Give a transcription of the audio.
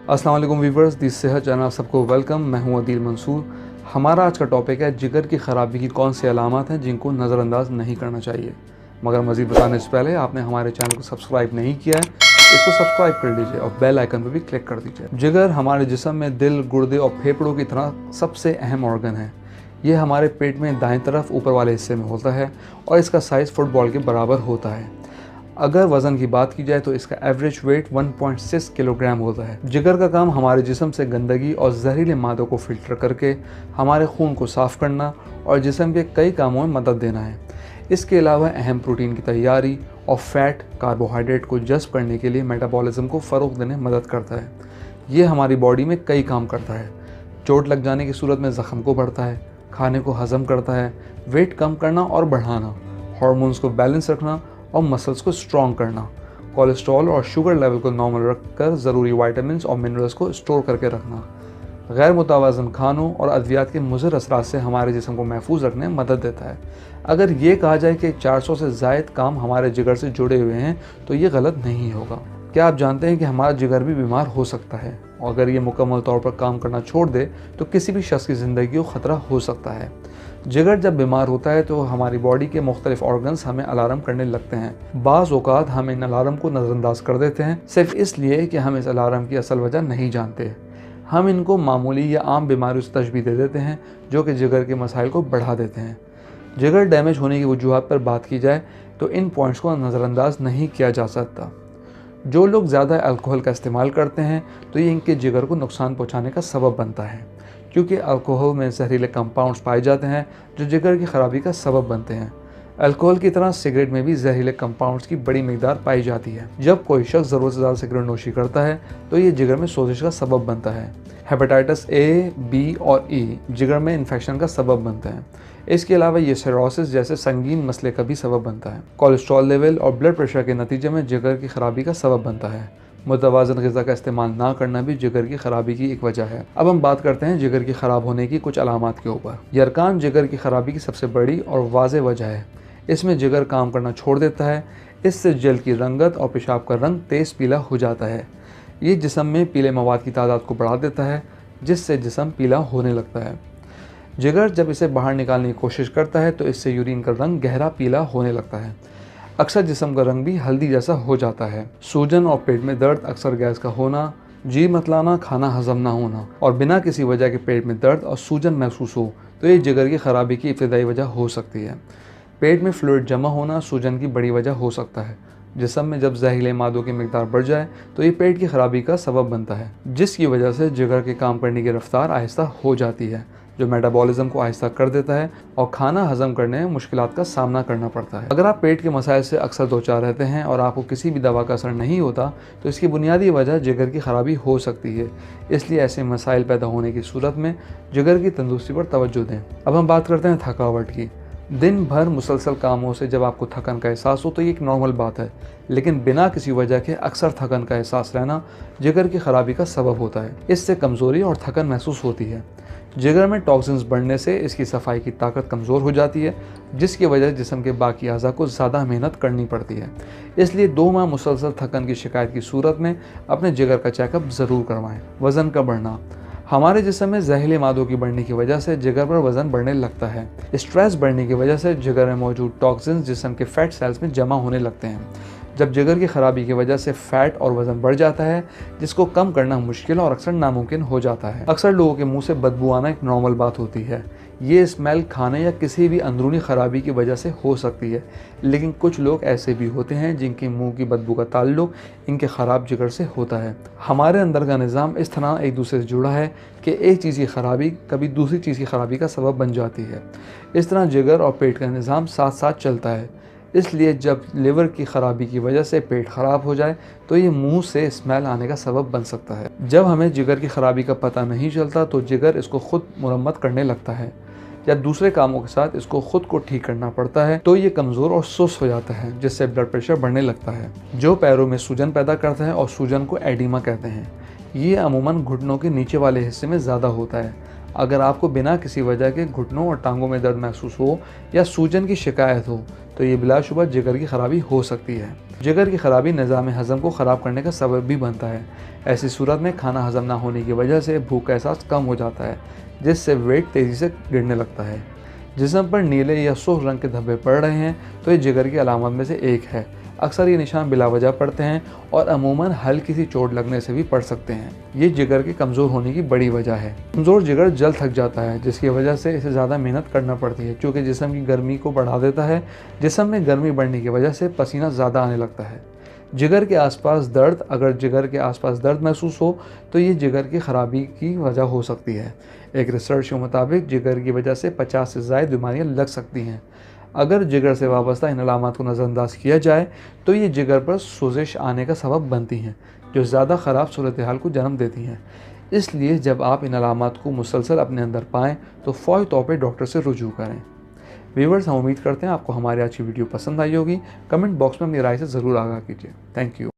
अस्सलाम वालेकुम वीवर्स, दी सेहत चैनल आप सबको वेलकम। मैं हूं अदील मंसूर। हमारा आज का टॉपिक है जिगर की ख़राबी की कौन सी अलामत हैं जिनको नज़रअंदाज नहीं करना चाहिए। मगर मज़ीद बताने से पहले आपने हमारे चैनल को सब्सक्राइब नहीं किया है, इसको सब्सक्राइब कर लीजिए और बेल आइकन पर भी क्लिक कर दीजिए। जिगर हमारे जिस्म में दिल, गुर्दे और फेफड़ों की तरह सबसे अहम ऑर्गन है। ये हमारे पेट में दाएं तरफ ऊपर वाले हिस्से में होता है और इसका साइज़ फुटबॉल के बराबर होता है। अगर वज़न की बात की जाए तो इसका एवरेज वेट 1.6 किलोग्राम होता है। जिगर का काम हमारे जिस्म से गंदगी और जहरीले मादों को फ़िल्टर करके हमारे खून को साफ़ करना और जिस्म के कई कामों में मदद देना है। इसके अलावा अहम प्रोटीन की तैयारी और फैट, कार्बोहाइड्रेट को जज़्ब करने के लिए मेटाबॉलिज्म को फ़रोग़ देने में मदद करता है। ये हमारी बॉडी में कई काम करता है। चोट लग जाने की सूरत में ज़ख्म को बढ़ता है, खाने को हज़म करता है, वेट कम करना और बढ़ाना, हार्मोन्स को बैलेंस रखना और मसल्स को स्ट्रॉन्ग करना, कोलेस्ट्रॉल और शुगर लेवल को नॉर्मल रखकर ज़रूरी विटामिन्स और मिनरल्स को स्टोर करके रखना, गैर मुतवाज़न खानों और अद्वियात के मुज़र असरात से हमारे जिस्म को महफूज रखने में मदद देता है। अगर ये कहा जाए कि 400 से ज़ायद काम हमारे जिगर से जुड़े हुए हैं तो ये गलत नहीं होगा। क्या आप जानते हैं कि हमारा जिगर भी बीमार हो सकता है और अगर ये मुकम्मल तौर पर काम करना छोड़ दे तो किसी भी शख्स की ज़िंदगी को ख़तरा हो सकता है। जिगर जब बीमार होता है तो हमारी बॉडी के मुख्तलिफ ऑर्गन्स हमें अलार्म करने लगते हैं। बाज़ औक़ात हम इन अलार्म को नज़रअंदाज कर देते हैं सिर्फ इसलिए कि हम इस अलार्म की असल वजह नहीं जानते। हम इनको मामूली या आम बीमारियों से तशबीह दे देते हैं जो कि जिगर के मसाइल को बढ़ा देते हैं। जिगर डैमेज होने की वजूहात पर बात की जाए तो इन पॉइंट्स को नज़रअंदाज नहीं किया जा सकता। जो लोग ज़्यादा अल्कोहल का इस्तेमाल करते हैं तो ये इनके जिगर को नुकसान पहुँचाने का सबब बनता है, क्योंकि अल्कोहल में जहरीले कंपाउंड्स पाए जाते हैं जो जिगर की ख़राबी का सबब बनते हैं। अल्कोहल की तरह सिगरेट में भी जहरीले कंपाउंड्स की बड़ी मिकदार पाई जाती है। जब कोई शख्स ज़रूरत से ज़्यादा सिगरेट नोशी करता है तो ये जिगर में सोजिश का सबब बनता है। हेपेटाइटिस ए, बी और ई जिगर में इन्फेक्शन का सबब बनते हैं। इसके अलावा ये सिरोसिस जैसे संगीन मसले का भी सबब बनता है। कोलेस्ट्रॉल लेवल और ब्लड प्रेशर के नतीजे में जिगर की ख़राबी का सबब बनता है। मुतवाज़न ग़िज़ा का इस्तेमाल ना करना भी जिगर की ख़राबी की एक वजह है। अब हम बात करते हैं जिगर की ख़राब होने की कुछ अलामात के ऊपर। यरकान जिगर की ख़राबी की सबसे बड़ी और वाज़ेह वजह है। इसमें जिगर काम करना छोड़ देता है। इससे जल्द की रंगत और पेशाब का रंग तेज़ पीला हो जाता है। ये जिस्म में पीले मवाद की तादाद को बढ़ा देता है जिससे जिस्म पीला होने लगता है। जिगर जब इसे बाहर निकालने की कोशिश करता है तो इससे यूरिन का रंग गहरा पीला होने लगता है। अक्सर जिस्म का रंग भी हल्दी जैसा हो जाता है। सूजन और पेट में दर्द, अक्सर गैस का होना, जी मतलाना, खाना हजम ना होना और बिना किसी वजह के पेट में दर्द और सूजन महसूस हो तो ये जिगर की ख़राबी की इब्तिदाई वजह हो सकती है। पेट में फ्लूइड जमा होना सूजन की बड़ी वजह हो सकता है। जिस्म में जब जहरीले मादों की मिकदार बढ़ जाए तो ये पेट की ख़राबी का सबब बनता है, जिसकी वजह से जिगर के काम करने की रफ्तार आहिस्ता हो जाती है जो मेटाबॉलिज्म को आहिस्ता कर देता है और खाना हजम करने में मुश्किलात का सामना करना पड़ता है। अगर आप पेट के मसाइल से अक्सर दो चार रहते हैं और आपको किसी भी दवा का असर नहीं होता तो इसकी बुनियादी वजह जिगर की ख़राबी हो सकती है। इसलिए ऐसे मसाइल पैदा होने की सूरत में जिगर की तंदुरुस्ती पर तवज्जो दें। अब हम बात करते हैं थकावट की। दिन भर मुसलसल कामों से जब आपको थकन का एहसास हो तो ये एक नॉर्मल बात है, लेकिन बिना किसी वजह के अक्सर थकन का एहसास रहना जिगर की ख़राबी का सबब होता है। इससे कमज़ोरी और थकन महसूस होती है। जिगर में टॉक्सिन्स बढ़ने से इसकी सफाई की ताकत कमज़ोर हो जाती है, जिसकी वजह जिस्म के बाकी अज़ा को ज़्यादा मेहनत करनी पड़ती है। इसलिए 2 माह मुसलसल थकन की शिकायत की सूरत में अपने जिगर का चेकअप ज़रूर करवाएं। वज़न का बढ़ना। हमारे जिस्म में जहरीले मादों की बढ़ने की वजह से जिगर पर वज़न बढ़ने लगता है। स्ट्रेस बढ़ने की वजह से जिगर में मौजूद टॉक्सिन्स जिस्म के फैट सेल्स में जमा होने लगते हैं। जब जिगर की ख़राबी की वजह से फ़ैट और वज़न बढ़ जाता है जिसको कम करना मुश्किल और अक्सर नामुमकिन हो जाता है। अक्सर लोगों के मुंह से बदबू आना एक नॉर्मल बात होती है। ये स्मेल खाने या किसी भी अंदरूनी ख़राबी की वजह से हो सकती है, लेकिन कुछ लोग ऐसे भी होते हैं जिनकी मुंह की बदबू का ताल्लुक इनके ख़राब जिगर से होता है। हमारे अंदर का निज़ाम इस तरह एक दूसरे से जुड़ा है कि एक चीज़ की ख़राबी कभी दूसरी चीज़ की ख़राबी का सबब बन जाती है। इस तरह जिगर और पेट का निज़ाम साथ साथ चलता है। इसलिए जब लिवर की ख़राबी की वजह से पेट ख़राब हो जाए तो ये मुंह से स्मेल आने का सबब बन सकता है। जब हमें जिगर की ख़राबी का पता नहीं चलता तो जिगर इसको खुद मुरम्मत करने लगता है। जब दूसरे कामों के साथ इसको खुद को ठीक करना पड़ता है तो ये कमज़ोर और सुस्त हो जाता है, जिससे ब्लड प्रेशर बढ़ने लगता है, जो पैरों में सूजन पैदा करता है और सूजन को एडिमा कहते हैं। ये अमूमन घुटनों के नीचे वाले हिस्से में ज़्यादा होता है। अगर आपको बिना किसी वजह के घुटनों और टांगों में दर्द महसूस हो या सूजन की शिकायत हो तो ये बिलाशुबा जिगर की खराबी हो सकती है। जिगर की खराबी निज़ाम हज़म को ख़राब करने का सबब भी बनता है। ऐसी सूरत में खाना हज़म ना होने की वजह से भूख का एहसास कम हो जाता है, जिससे वेट तेज़ी से गिरने लगता है। जिस्म पर नीले या सुर्ख रंग के धब्बे पड़ रहे हैं तो ये जिगर की अलामत में से एक है। अक्सर ये निशान बिलावजह पड़ते हैं और अमूमन हल्की सी चोट लगने से भी पड़ सकते हैं। ये जिगर के कमज़ोर होने की बड़ी वजह है। कमज़ोर जिगर जल्द थक जाता है, जिसकी वजह से इसे ज़्यादा मेहनत करना पड़ती है, क्योंकि जिस्म की गर्मी को बढ़ा देता है। जिस्म में गर्मी बढ़ने की वजह से पसीना ज़्यादा आने लगता है। जिगर के आसपास दर्द, अगर जिगर के आसपास दर्द महसूस हो तो ये जिगर की खराबी की वजह हो सकती है। एक रिसर्च के मुताबिक जिगर की वजह से 50 से ज़ायद बीमारियां लग सकती हैं। अगर जिगर से वाबस्ता इन अलामात को नज़रअंदाज किया जाए तो ये जिगर पर सोजिश आने का सबब बनती हैं, जो ज़्यादा ख़राब सूरत हाल को जन्म देती हैं। इसलिए जब आप इन अलामात को मुसलसल अपने अंदर पाएँ तो फ़ौरी तौर पर डॉक्टर से रुजू करें। व्यूअर्स, हम उम्मीद करते हैं आपको हमारी आज की वीडियो पसंद आई होगी। कमेंट बॉक्स में अपनी राय से ज़रूर आगाह कीजिए। Thank you.